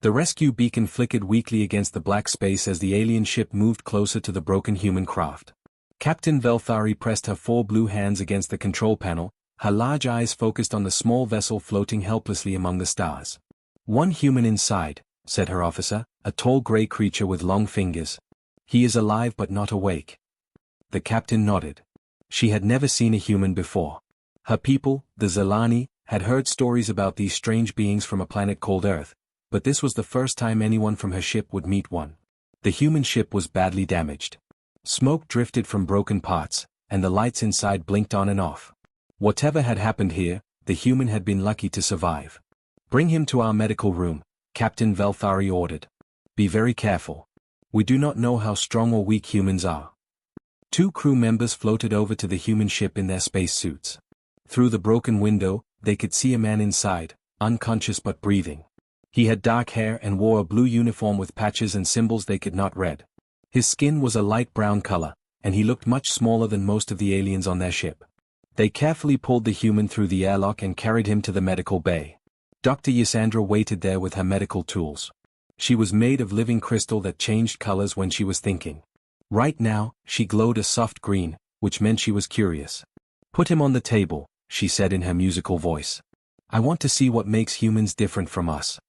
The rescue beacon flickered weakly against the black space as the alien ship moved closer to the broken human craft. Captain Velthari pressed her 4 blue hands against the control panel, her large eyes focused on the small vessel floating helplessly among the stars. "One human inside," said her officer, a tall gray creature with long fingers. "He is alive but not awake." The captain nodded. She had never seen a human before. Her people, the Zelani, had heard stories about these strange beings from a planet called Earth, but this was the first time anyone from her ship would meet one. The human ship was badly damaged. Smoke drifted from broken parts, and the lights inside blinked on and off. Whatever had happened here, the human had been lucky to survive. "Bring him to our medical room," Captain Velthari ordered. "Be very careful. We do not know how strong or weak humans are." 2 crew members floated over to the human ship in their spacesuits. Through the broken window, they could see a man inside, unconscious but breathing. He had dark hair and wore a blue uniform with patches and symbols they could not read. His skin was a light brown color, and he looked much smaller than most of the aliens on their ship. They carefully pulled the human through the airlock and carried him to the medical bay. Dr. Ysandra waited there with her medical tools. She was made of living crystal that changed colors when she was thinking. Right now, she glowed a soft green, which meant she was curious. "Put him on the table," she said in her musical voice. "I want to see what makes humans different from us."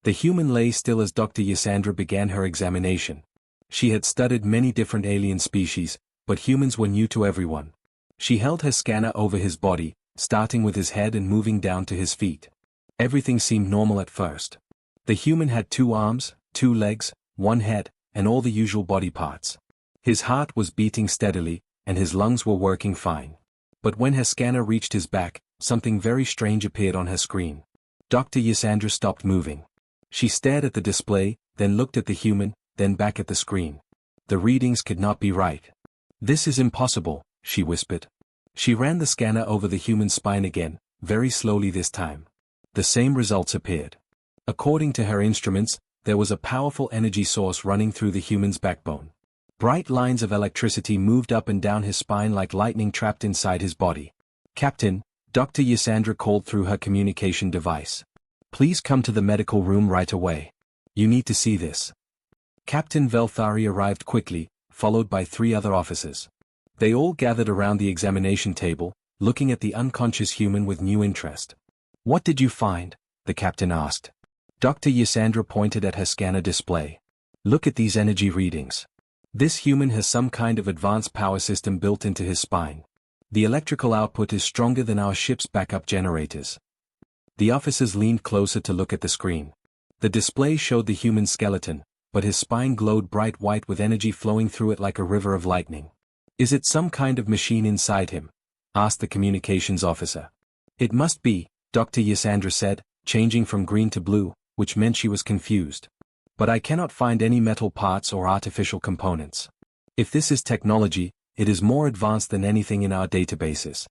The human lay still as Dr. Ysandra began her examination. She had studied many different alien species, but humans were new to everyone. She held her scanner over his body, starting with his head and moving down to his feet. Everything seemed normal at first. The human had 2 arms, 2 legs, 1 head, and all the usual body parts. His heart was beating steadily, and his lungs were working fine. But when her scanner reached his back, something very strange appeared on her screen. Dr. Ysandra stopped moving. She stared at the display, then looked at the human, then back at the screen. The readings could not be right. "This is impossible," she whispered. She ran the scanner over the human's spine again, very slowly this time. The same results appeared. According to her instruments, there was a powerful energy source running through the human's backbone. Bright lines of electricity moved up and down his spine like lightning trapped inside his body. "Captain," Dr. Ysandra called through her communication device. "Please come to the medical room right away. You need to see this." Captain Velthari arrived quickly, followed by 3 other officers. They all gathered around the examination table, looking at the unconscious human with new interest. "What did you find?" the captain asked. Dr. Ysandra pointed at her scanner display. "Look at these energy readings. This human has some kind of advanced power system built into his spine. The electrical output is stronger than our ship's backup generators." The officers leaned closer to look at the screen. The display showed the human skeleton, but his spine glowed bright white with energy flowing through it like a river of lightning. "Is it some kind of machine inside him?" asked the communications officer. "It must be," Dr. Ysandra said, changing from green to blue, which meant she was confused. "But I cannot find any metal parts or artificial components. If this is technology, it is more advanced than anything in our databases."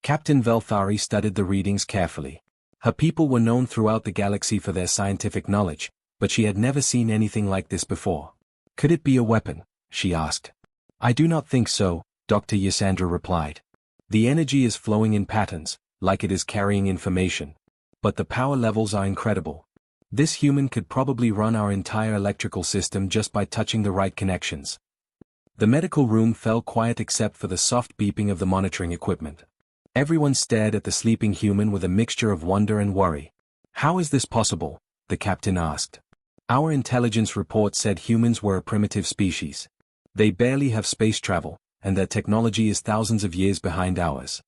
Captain Velthari studied the readings carefully. Her people were known throughout the galaxy for their scientific knowledge, but she had never seen anything like this before. "Could it be a weapon?" she asked. "I do not think so," Dr. Ysandra replied. "The energy is flowing in patterns, like it is carrying information. But the power levels are incredible. This human could probably run our entire electrical system just by touching the right connections." The medical room fell quiet except for the soft beeping of the monitoring equipment. Everyone stared at the sleeping human with a mixture of wonder and worry. "How is this possible?" the captain asked. "Our intelligence report said humans were a primitive species. They barely have space travel, and their technology is thousands of years behind ours."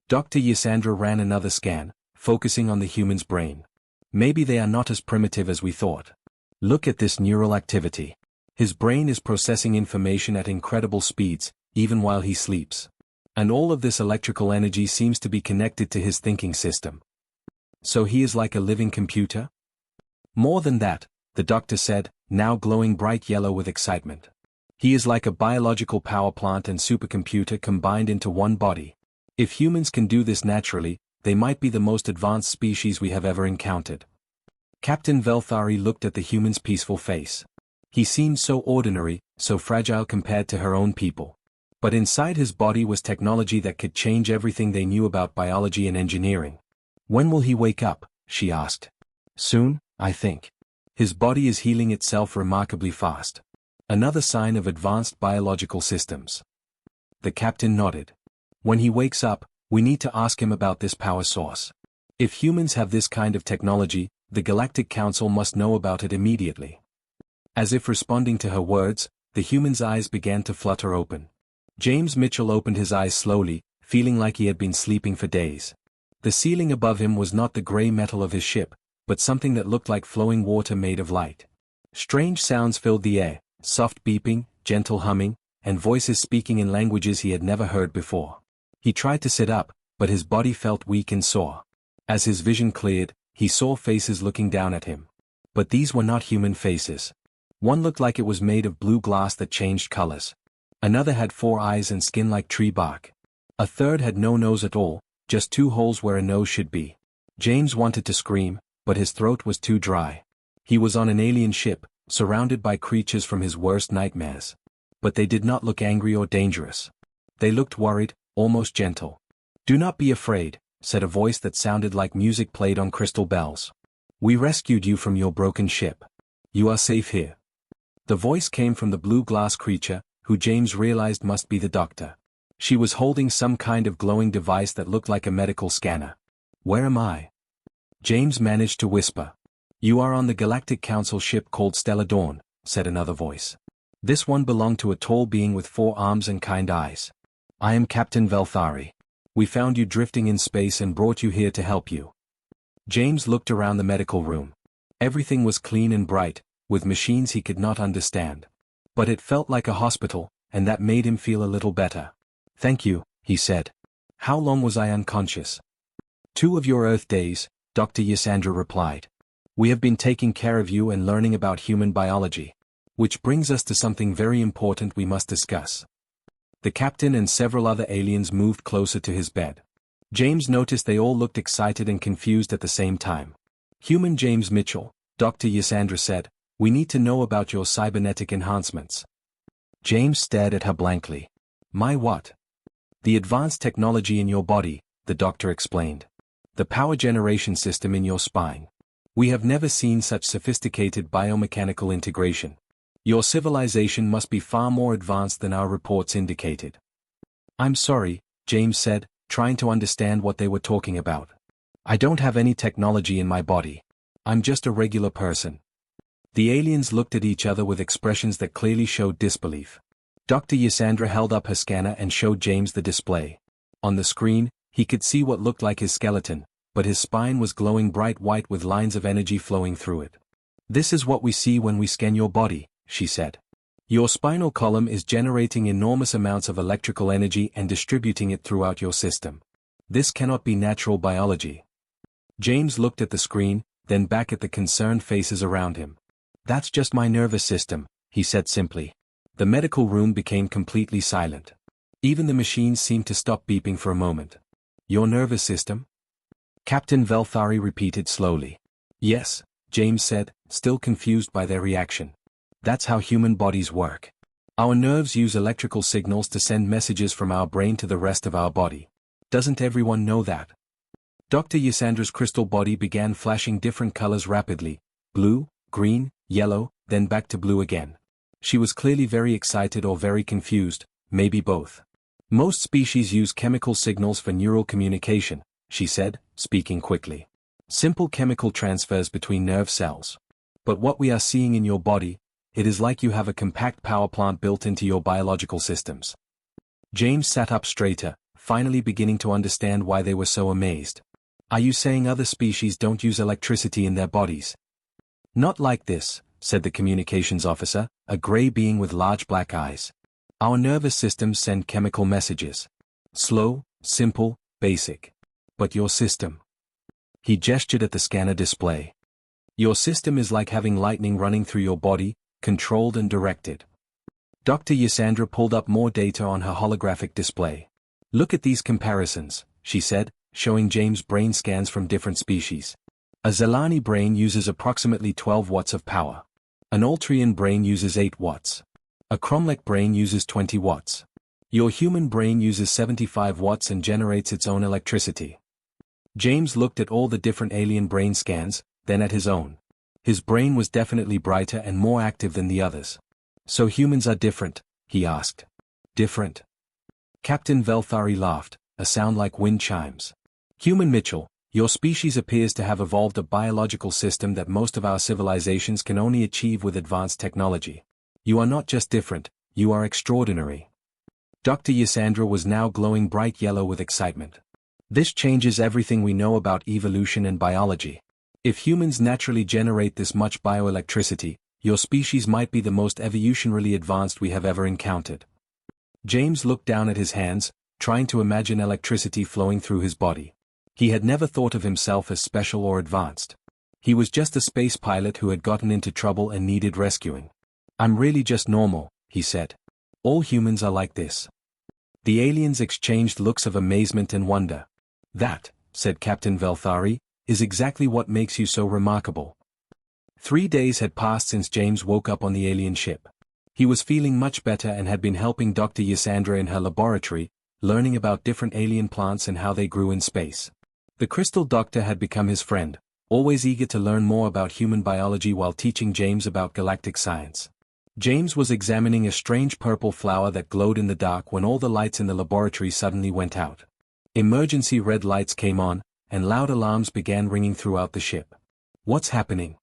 Dr. Ysandra ran another scan, focusing on the human's brain. "Maybe they are not as primitive as we thought. Look at this neural activity. His brain is processing information at incredible speeds, even while he sleeps. And all of this electrical energy seems to be connected to his thinking system. So he is like a living computer?" "More than that," the doctor said, now glowing bright yellow with excitement. "He is like a biological power plant and supercomputer combined into one body. If humans can do this naturally, they might be the most advanced species we have ever encountered." Captain Velthari looked at the human's peaceful face. He seemed so ordinary, so fragile compared to her own people. But inside his body was technology that could change everything they knew about biology and engineering. "When will he wake up?" she asked. "Soon, I think. His body is healing itself remarkably fast. Another sign of advanced biological systems. The captain nodded. When he wakes up, we need to ask him about this power source. If humans have this kind of technology, the Galactic Council must know about it immediately. As if responding to her words, the human's eyes began to flutter open. James Mitchell opened his eyes slowly, feeling like he had been sleeping for days. The ceiling above him was not the gray metal of his ship, but something that looked like flowing water made of light. Strange sounds filled the air, soft beeping, gentle humming, and voices speaking in languages he had never heard before. He tried to sit up, but his body felt weak and sore. As his vision cleared, he saw faces looking down at him. But these were not human faces. One looked like it was made of blue glass that changed colors. Another had 4 eyes and skin like tree bark. A third had no nose at all, just 2 holes where a nose should be. James wanted to scream, but his throat was too dry. He was on an alien ship, surrounded by creatures from his worst nightmares. But they did not look angry or dangerous. They looked worried, almost gentle. "Do not be afraid," said a voice that sounded like music played on crystal bells. "We rescued you from your broken ship. You are safe here." The voice came from the blue glass creature, who James realized must be the doctor. She was holding some kind of glowing device that looked like a medical scanner. "Where am I?" James managed to whisper. "You are on the Galactic Council ship called Stellar Dawn," said another voice. This one belonged to a tall being with 4 arms and kind eyes. "I am Captain Velthari. We found you drifting in space and brought you here to help you." James looked around the medical room. Everything was clean and bright, with machines he could not understand. But it felt like a hospital, and that made him feel a little better. "Thank you," he said. "How long was I unconscious?" "2 of your Earth days," Dr. Ysandra replied. "We have been taking care of you and learning about human biology. Which brings us to something very important we must discuss." The captain and several other aliens moved closer to his bed. James noticed they all looked excited and confused at the same time. "Human James Mitchell," Dr. Ysandra said, "we need to know about your cybernetic enhancements." James stared at her blankly. "My what?" "The advanced technology in your body," the doctor explained. "The power generation system in your spine. We have never seen such sophisticated biomechanical integration. Your civilization must be far more advanced than our reports indicated." "I'm sorry," James said, trying to understand what they were talking about. "I don't have any technology in my body. I'm just a regular person." The aliens looked at each other with expressions that clearly showed disbelief. Dr. Ysandra held up her scanner and showed James the display. On the screen, he could see what looked like his skeleton, but his spine was glowing bright white with lines of energy flowing through it. "This is what we see when we scan your body," she said. "Your spinal column is generating enormous amounts of electrical energy and distributing it throughout your system. This cannot be natural biology." James looked at the screen, then back at the concerned faces around him. "That's just my nervous system," he said simply. The medical room became completely silent. Even the machines seemed to stop beeping for a moment. "Your nervous system?" Captain Velthari repeated slowly. "Yes," James said, still confused by their reaction. "That's how human bodies work. Our nerves use electrical signals to send messages from our brain to the rest of our body. Doesn't everyone know that?" Dr. Ysandra's crystal body began flashing different colors rapidly: blue, green, yellow, then back to blue again. She was clearly very excited or very confused, maybe both. "Most species use chemical signals for neural communication," she said, speaking quickly. "Simple chemical transfers between nerve cells. But what we are seeing in your body, it is like you have a compact power plant built into your biological systems." James sat up straighter, finally beginning to understand why they were so amazed. "Are you saying other species don't use electricity in their bodies?" "Not like this," said the communications officer, a gray being with large black eyes. "Our nervous systems send chemical messages. Slow, simple, basic. But your system." He gestured at the scanner display. "Your system is like having lightning running through your body, controlled and directed." Dr. Ysandra pulled up more data on her holographic display. "Look at these comparisons," she said, showing James brain scans from different species. "A Zelani brain uses approximately 12 watts of power. An Altrian brain uses 8 watts. A Cromlech brain uses 20 watts. Your human brain uses 75 watts and generates its own electricity." James looked at all the different alien brain scans, then at his own. His brain was definitely brighter and more active than the others. "So humans are different?" he asked. "Different?" Captain Velthari laughed, a sound like wind chimes. "Human Mitchell, your species appears to have evolved a biological system that most of our civilizations can only achieve with advanced technology. You are not just different, you are extraordinary." Dr. Ysandra was now glowing bright yellow with excitement. "This changes everything we know about evolution and biology. If humans naturally generate this much bioelectricity, your species might be the most evolutionarily advanced we have ever encountered." James looked down at his hands, trying to imagine electricity flowing through his body. He had never thought of himself as special or advanced. He was just a space pilot who had gotten into trouble and needed rescuing. "I'm really just normal," he said. "All humans are like this." The aliens exchanged looks of amazement and wonder. "That," said Captain Velthari, "is exactly what makes you so remarkable." 3 days had passed since James woke up on the alien ship. He was feeling much better and had been helping Dr. Ysandra in her laboratory, learning about different alien plants and how they grew in space. The Crystal Doctor had become his friend, always eager to learn more about human biology while teaching James about galactic science. James was examining a strange purple flower that glowed in the dark when all the lights in the laboratory suddenly went out. Emergency red lights came on, and loud alarms began ringing throughout the ship. "What's happening?"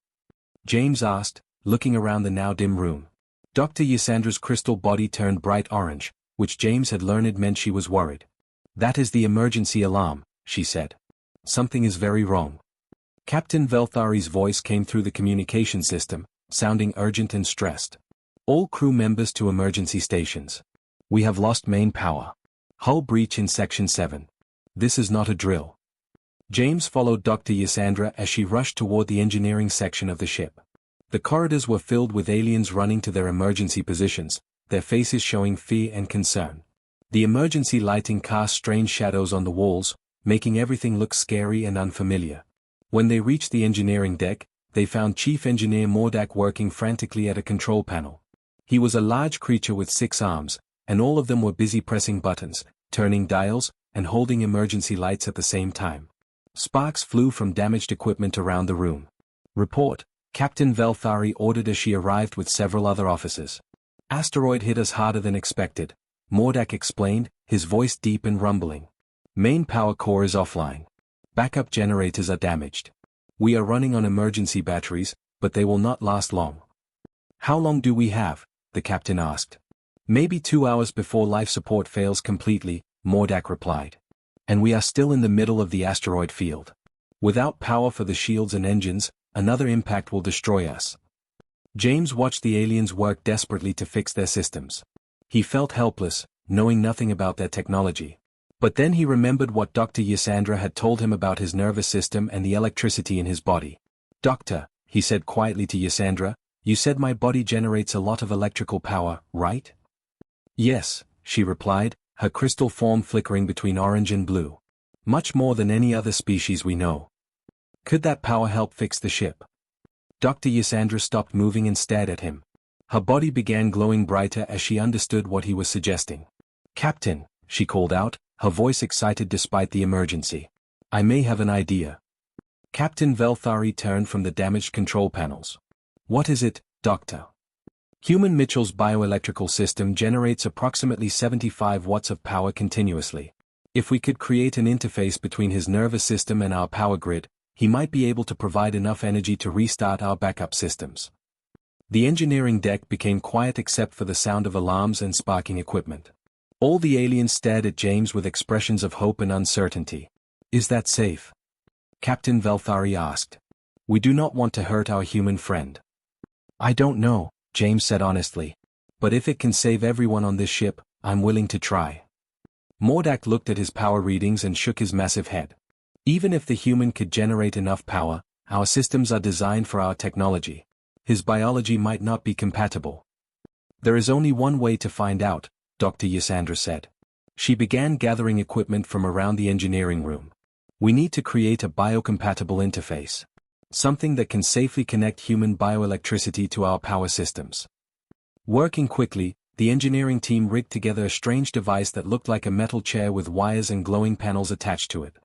James asked, looking around the now dim room. Dr. Ysandra's crystal body turned bright orange, which James had learned meant she was worried. "That is the emergency alarm," she said. "Something is very wrong." Captain Velthari's voice came through the communication system, sounding urgent and stressed. "All crew members to emergency stations. We have lost main power. Hull breach in Section 7. This is not a drill." James followed Dr. Ysandra as she rushed toward the engineering section of the ship. The corridors were filled with aliens running to their emergency positions, their faces showing fear and concern. The emergency lighting cast strange shadows on the walls, making everything look scary and unfamiliar. When they reached the engineering deck, they found Chief Engineer Mordak working frantically at a control panel. He was a large creature with 6 arms, and all of them were busy pressing buttons, turning dials, and holding emergency lights at the same time. Sparks flew from damaged equipment around the room. "Report," Captain Velthari ordered as she arrived with several other officers. "Asteroid hit us harder than expected," Mordak explained, his voice deep and rumbling. "Main power core is offline. Backup generators are damaged. We are running on emergency batteries, but they will not last long." "How long do we have?" the captain asked. "Maybe 2 hours before life support fails completely," Mordak replied. "And we are still in the middle of the asteroid field. Without power for the shields and engines, another impact will destroy us." James watched the aliens work desperately to fix their systems. He felt helpless, knowing nothing about their technology. But then he remembered what Dr. Ysandra had told him about his nervous system and the electricity in his body. "Doctor," he said quietly to Ysandra, "you said my body generates a lot of electrical power, right?" "Yes," she replied, her crystal form flickering between orange and blue. "Much more than any other species we know. Could that power help fix the ship?" Dr. Ysandra stopped moving and stared at him. Her body began glowing brighter as she understood what he was suggesting. "Captain," she called out, her voice excited despite the emergency. "I may have an idea." Captain Velthari turned from the damaged control panels. "What is it, Doctor?" "Human Mitchell's bioelectrical system generates approximately 75 watts of power continuously. If we could create an interface between his nervous system and our power grid, he might be able to provide enough energy to restart our backup systems." The engineering deck became quiet except for the sound of alarms and sparking equipment. All the aliens stared at James with expressions of hope and uncertainty. "Is that safe?" Captain Velthari asked. "We do not want to hurt our human friend." "I don't know," James said honestly. "But if it can save everyone on this ship, I'm willing to try." Mordak looked at his power readings and shook his massive head. "Even if the human could generate enough power, our systems are designed for our technology. His biology might not be compatible." "There is only one way to find out," Dr. Ysandra said. She began gathering equipment from around the engineering room. "We need to create a biocompatible interface. Something that can safely connect human bioelectricity to our power systems." Working quickly, the engineering team rigged together a strange device that looked like a metal chair with wires and glowing panels attached to it.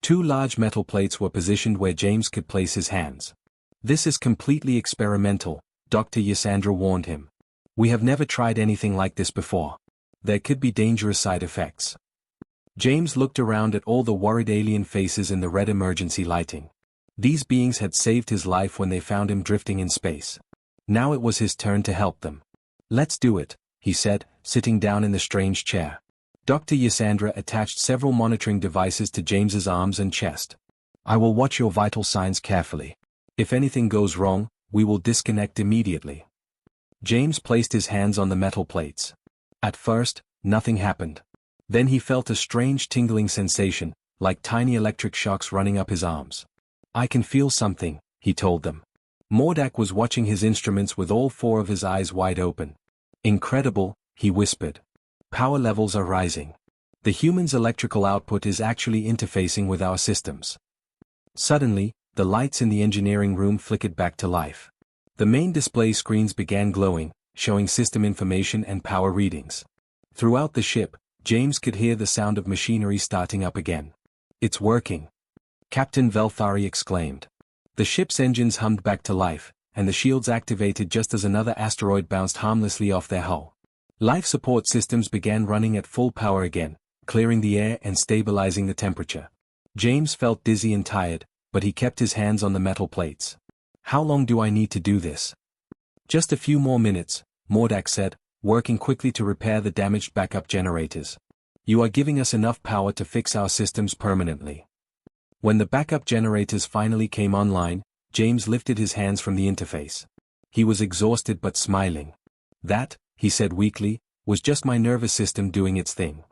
2 large metal plates were positioned where James could place his hands. This is completely experimental, Dr. Yasandra warned him. We have never tried anything like this before. There could be dangerous side effects. James looked around at all the worried alien faces in the red emergency lighting. These beings had saved his life when they found him drifting in space. Now it was his turn to help them. Let's do it, he said, sitting down in the strange chair. Dr. Yasandra attached several monitoring devices to James's arms and chest. I will watch your vital signs carefully. If anything goes wrong, we will disconnect immediately. James placed his hands on the metal plates. At first, nothing happened. Then he felt a strange tingling sensation, like tiny electric shocks running up his arms. I can feel something, he told them. Mordak was watching his instruments with all four of his eyes wide open. Incredible, he whispered. Power levels are rising. The human's electrical output is actually interfacing with our systems. Suddenly, the lights in the engineering room flickered back to life. The main display screens began glowing, showing system information and power readings. Throughout the ship, James could hear the sound of machinery starting up again. It's working. Captain Velthari exclaimed. The ship's engines hummed back to life, and the shields activated just as another asteroid bounced harmlessly off their hull. Life support systems began running at full power again, clearing the air and stabilizing the temperature. James felt dizzy and tired, but he kept his hands on the metal plates. How long do I need to do this? Just a few more minutes, Mordak said, working quickly to repair the damaged backup generators. You are giving us enough power to fix our systems permanently. When the backup generators finally came online, James lifted his hands from the interface. He was exhausted but smiling. That, he said weakly, was just my nervous system doing its thing.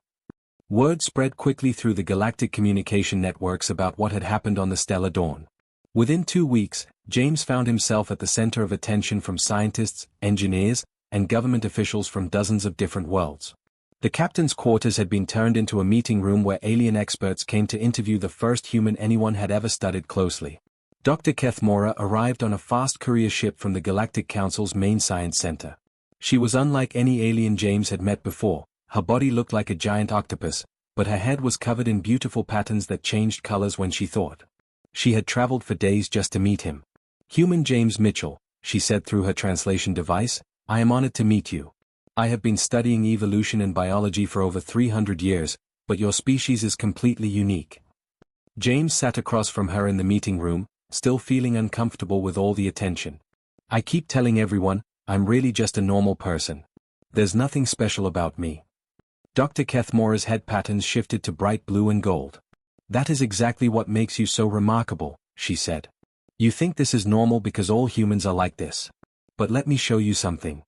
Word spread quickly through the galactic communication networks about what had happened on the Stellar Dawn. Within 2 weeks, James found himself at the center of attention from scientists, engineers, and government officials from dozens of different worlds. The captain's quarters had been turned into a meeting room where alien experts came to interview the first human anyone had ever studied closely. Dr. Kethmora arrived on a fast courier ship from the Galactic Council's main science center. She was unlike any alien James had met before. Her body looked like a giant octopus, but her head was covered in beautiful patterns that changed colors when she thought. She had traveled for days just to meet him. Human James Mitchell, she said through her translation device, I am honored to meet you. I have been studying evolution and biology for over 300 years, but your species is completely unique. James sat across from her in the meeting room, still feeling uncomfortable with all the attention. I keep telling everyone, I'm really just a normal person. There's nothing special about me. Dr. Kethmora's head patterns shifted to bright blue and gold. That is exactly what makes you so remarkable, she said. You think this is normal because all humans are like this. But let me show you something.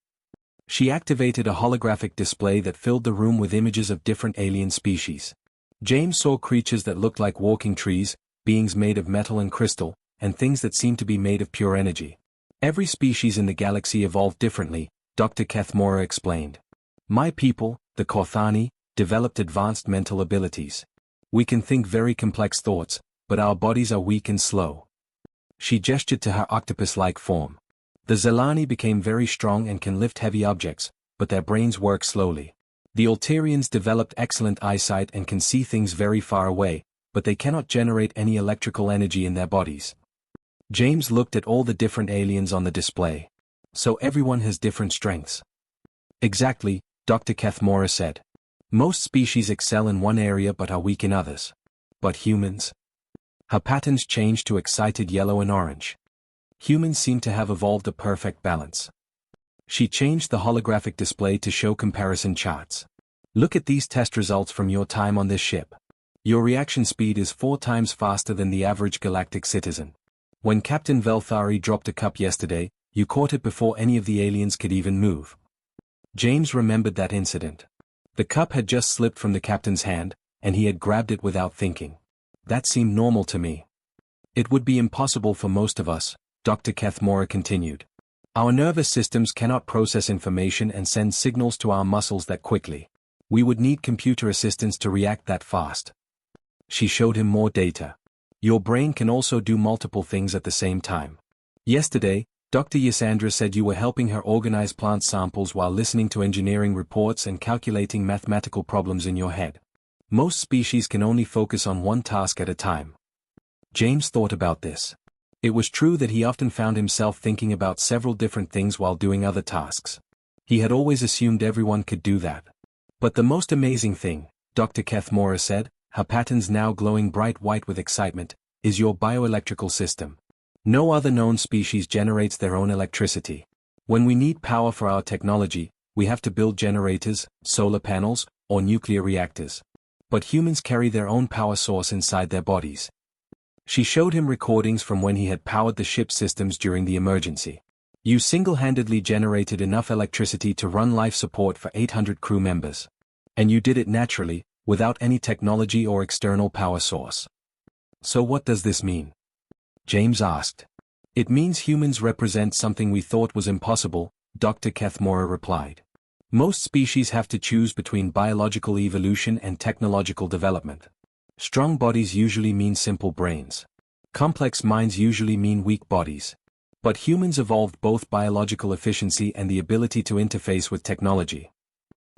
She activated a holographic display that filled the room with images of different alien species. James saw creatures that looked like walking trees, beings made of metal and crystal, and things that seemed to be made of pure energy. Every species in the galaxy evolved differently, Dr. Kethmora explained. My people, the Korthani, developed advanced mental abilities. We can think very complex thoughts, but our bodies are weak and slow. She gestured to her octopus-like form. The Zelani became very strong and can lift heavy objects, but their brains work slowly. The Alterians developed excellent eyesight and can see things very far away, but they cannot generate any electrical energy in their bodies. James looked at all the different aliens on the display. So everyone has different strengths. Exactly, Dr. Kethmora said. Most species excel in one area but are weak in others. But humans? Her patterns changed to excited yellow and orange. Humans seem to have evolved a perfect balance. She changed the holographic display to show comparison charts. Look at these test results from your time on this ship. Your reaction speed is 4 times faster than the average galactic citizen. When Captain Velthari dropped a cup yesterday, you caught it before any of the aliens could even move. James remembered that incident. The cup had just slipped from the captain's hand, and he had grabbed it without thinking. That seemed normal to me. It would be impossible for most of us, Dr. Kethmora continued. Our nervous systems cannot process information and send signals to our muscles that quickly. We would need computer assistance to react that fast. She showed him more data. Your brain can also do multiple things at the same time. Yesterday, Dr. Yasandra said you were helping her organize plant samples while listening to engineering reports and calculating mathematical problems in your head. Most species can only focus on one task at a time. James thought about this. It was true that he often found himself thinking about several different things while doing other tasks. He had always assumed everyone could do that. But the most amazing thing, Dr. Kethmora said, her patterns now glowing bright white with excitement, is your bioelectrical system. No other known species generates their own electricity. When we need power for our technology, we have to build generators, solar panels, or nuclear reactors. But humans carry their own power source inside their bodies. She showed him recordings from when he had powered the ship's systems during the emergency. You single-handedly generated enough electricity to run life support for 800 crew members. And you did it naturally, without any technology or external power source. So what does this mean? James asked. It means humans represent something we thought was impossible, Dr. Kethmora replied. Most species have to choose between biological evolution and technological development. Strong bodies usually mean simple brains. Complex minds usually mean weak bodies. But humans evolved both biological efficiency and the ability to interface with technology.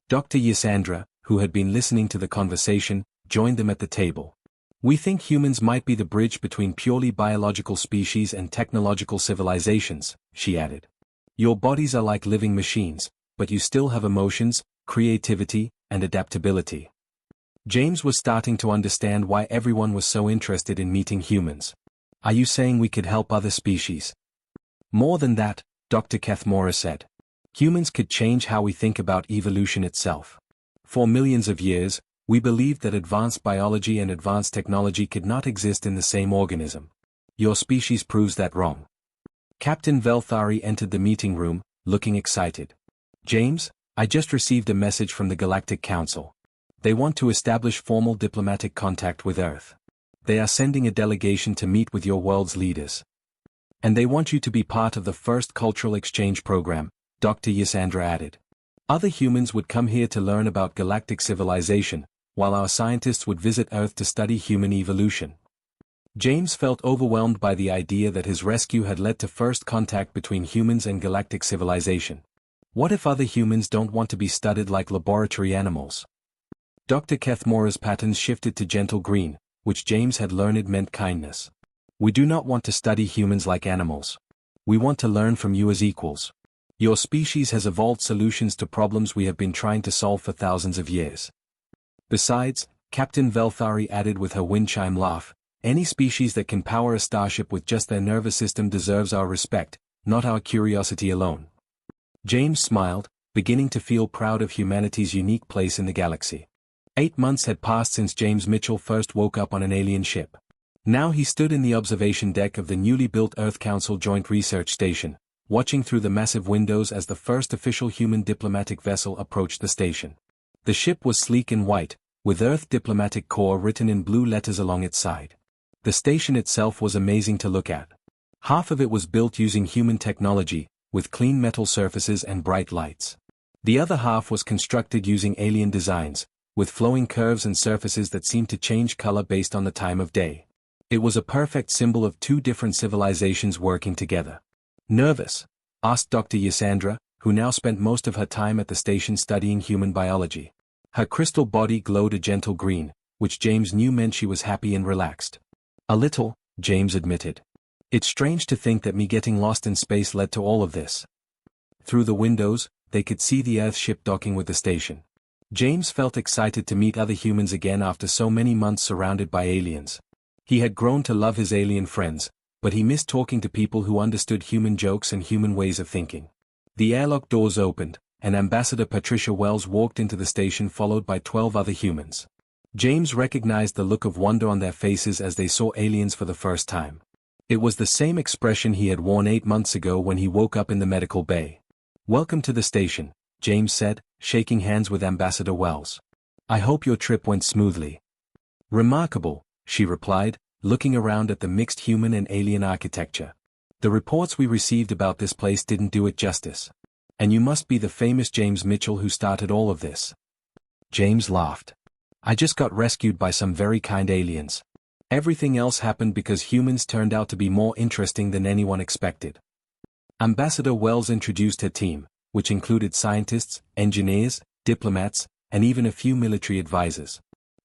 Dr. Ysandra, who had been listening to the conversation, joined them at the table. We think humans might be the bridge between purely biological species and technological civilizations, she added. Your bodies are like living machines, but you still have emotions, creativity, and adaptability. James was starting to understand why everyone was so interested in meeting humans. Are you saying we could help other species? More than that, Dr. Kethmora said. Humans could change how we think about evolution itself. For millions of years, we believed that advanced biology and advanced technology could not exist in the same organism. Your species proves that wrong. Captain Velthari entered the meeting room, looking excited. James, I just received a message from the Galactic Council. They want to establish formal diplomatic contact with Earth. They are sending a delegation to meet with your world's leaders. And they want you to be part of the first cultural exchange program, Dr. Ysandra added. Other humans would come here to learn about galactic civilization, while our scientists would visit Earth to study human evolution. James felt overwhelmed by the idea that his rescue had led to first contact between humans and galactic civilization. What if other humans don't want to be studied like laboratory animals? Dr. Kethmora's patterns shifted to gentle green, which James had learned meant kindness. We do not want to study humans like animals. We want to learn from you as equals. Your species has evolved solutions to problems we have been trying to solve for thousands of years. Besides, Captain Velthari added with her wind chime laugh, any species that can power a starship with just their nervous system deserves our respect, not our curiosity alone. James smiled, beginning to feel proud of humanity's unique place in the galaxy. 8 months had passed since James Mitchell first woke up on an alien ship. Now he stood in the observation deck of the newly built Earth Council Joint Research Station, watching through the massive windows as the first official human diplomatic vessel approached the station. The ship was sleek and white, with Earth Diplomatic Corps written in blue letters along its side. The station itself was amazing to look at. Half of it was built using human technology, with clean metal surfaces and bright lights. The other half was constructed using alien designs, with flowing curves and surfaces that seemed to change color based on the time of day. It was a perfect symbol of two different civilizations working together. Nervous? Asked Dr. Ysandra, who now spent most of her time at the station studying human biology. Her crystal body glowed a gentle green, which James knew meant she was happy and relaxed. A little, James admitted. It's strange to think that me getting lost in space led to all of this. Through the windows, they could see the Earth ship docking with the station. James felt excited to meet other humans again after so many months surrounded by aliens. He had grown to love his alien friends, but he missed talking to people who understood human jokes and human ways of thinking. The airlock doors opened, and Ambassador Patricia Wells walked into the station followed by 12 other humans. James recognized the look of wonder on their faces as they saw aliens for the first time. It was the same expression he had worn 8 months ago when he woke up in the medical bay. "Welcome to the station," James said, shaking hands with Ambassador Wells. "I hope your trip went smoothly." "Remarkable," she replied, looking around at the mixed human and alien architecture. "The reports we received about this place didn't do it justice. And you must be the famous James Mitchell who started all of this." James laughed. "I just got rescued by some very kind aliens. Everything else happened because humans turned out to be more interesting than anyone expected." Ambassador Wells introduced her team, which included scientists, engineers, diplomats, and even a few military advisors.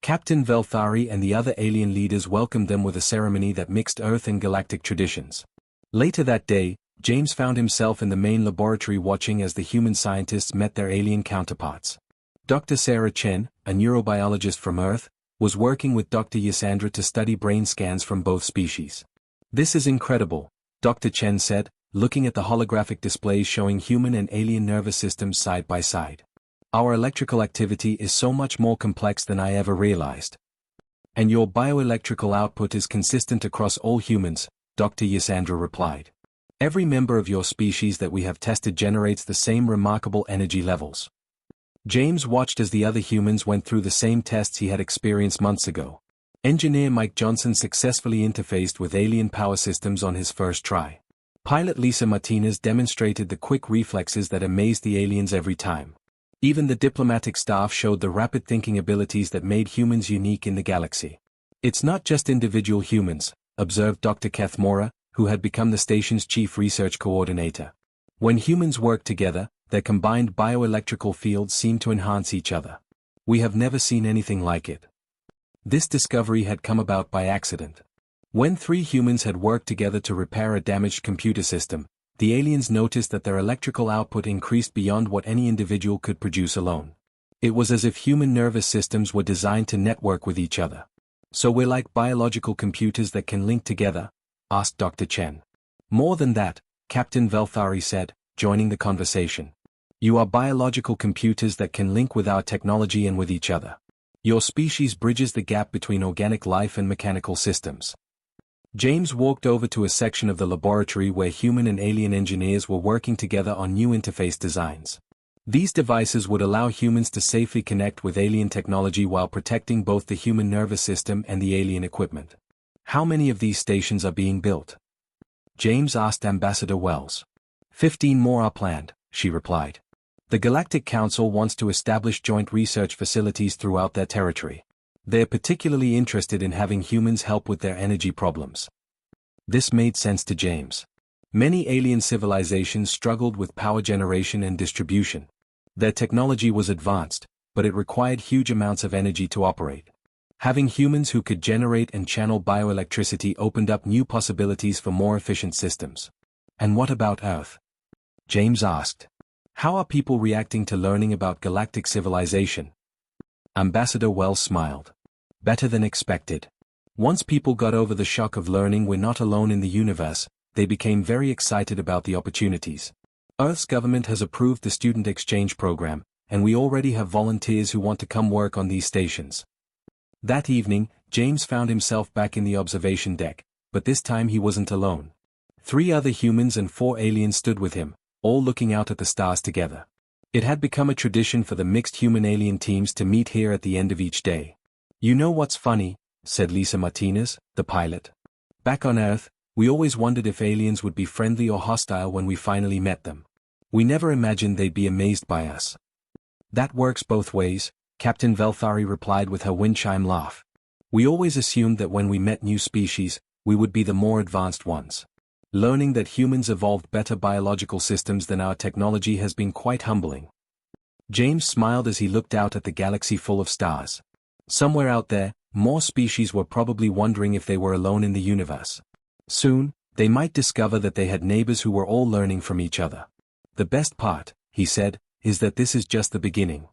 Captain Velthari and the other alien leaders welcomed them with a ceremony that mixed Earth and galactic traditions. Later that day, James found himself in the main laboratory watching as the human scientists met their alien counterparts. Dr. Sarah Chen, a neurobiologist from Earth, was working with Dr. Yasandra to study brain scans from both species. "This is incredible," Dr. Chen said, looking at the holographic displays showing human and alien nervous systems side by side. "Our electrical activity is so much more complex than I ever realized. And your bioelectrical output is consistent across all humans," Dr. Yasandra replied. "Every member of your species that we have tested generates the same remarkable energy levels." James watched as the other humans went through the same tests he had experienced months ago. Engineer Mike Johnson successfully interfaced with alien power systems on his first try. Pilot Lisa Martinez demonstrated the quick reflexes that amazed the aliens every time. Even the diplomatic staff showed the rapid thinking abilities that made humans unique in the galaxy. "It's not just individual humans," observed Dr. Keth Mora, who had become the station's chief research coordinator. "When humans work together, their combined bioelectrical fields seem to enhance each other. We have never seen anything like it." This discovery had come about by accident. When 3 humans had worked together to repair a damaged computer system, the aliens noticed that their electrical output increased beyond what any individual could produce alone. It was as if human nervous systems were designed to network with each other. "So we're like biological computers that can link together?" asked Dr. Chen. "More than that," Captain Velthari said, joining the conversation. "You are biological computers that can link with our technology and with each other. Your species bridges the gap between organic life and mechanical systems." James walked over to a section of the laboratory where human and alien engineers were working together on new interface designs. These devices would allow humans to safely connect with alien technology while protecting both the human nervous system and the alien equipment. "How many of these stations are being built?" James asked Ambassador Wells. 15 more are planned," she replied. "The Galactic Council wants to establish joint research facilities throughout their territory. They're particularly interested in having humans help with their energy problems." This made sense to James. Many alien civilizations struggled with power generation and distribution. Their technology was advanced, but it required huge amounts of energy to operate. Having humans who could generate and channel bioelectricity opened up new possibilities for more efficient systems. "And what about Earth?" James asked. "How are people reacting to learning about galactic civilization?" Ambassador Wells smiled. "Better than expected. Once people got over the shock of learning we're not alone in the universe, they became very excited about the opportunities. Earth's government has approved the student exchange program, and we already have volunteers who want to come work on these stations." That evening, James found himself back in the observation deck, but this time he wasn't alone. 3 other humans and 4 aliens stood with him, all looking out at the stars together. It had become a tradition for the mixed human-alien teams to meet here at the end of each day. "You know what's funny?" said Lisa Martinez, the pilot. "Back on Earth, we always wondered if aliens would be friendly or hostile when we finally met them. We never imagined they'd be amazed by us." "That works both ways," Captain Velthari replied with her wind chime laugh. "We always assumed that when we met new species, we would be the more advanced ones. Learning that humans evolved better biological systems than our technology has been quite humbling." James smiled as he looked out at the galaxy full of stars. Somewhere out there, more species were probably wondering if they were alone in the universe. Soon, they might discover that they had neighbors who were all learning from each other. "The best part," he said, "is that this is just the beginning.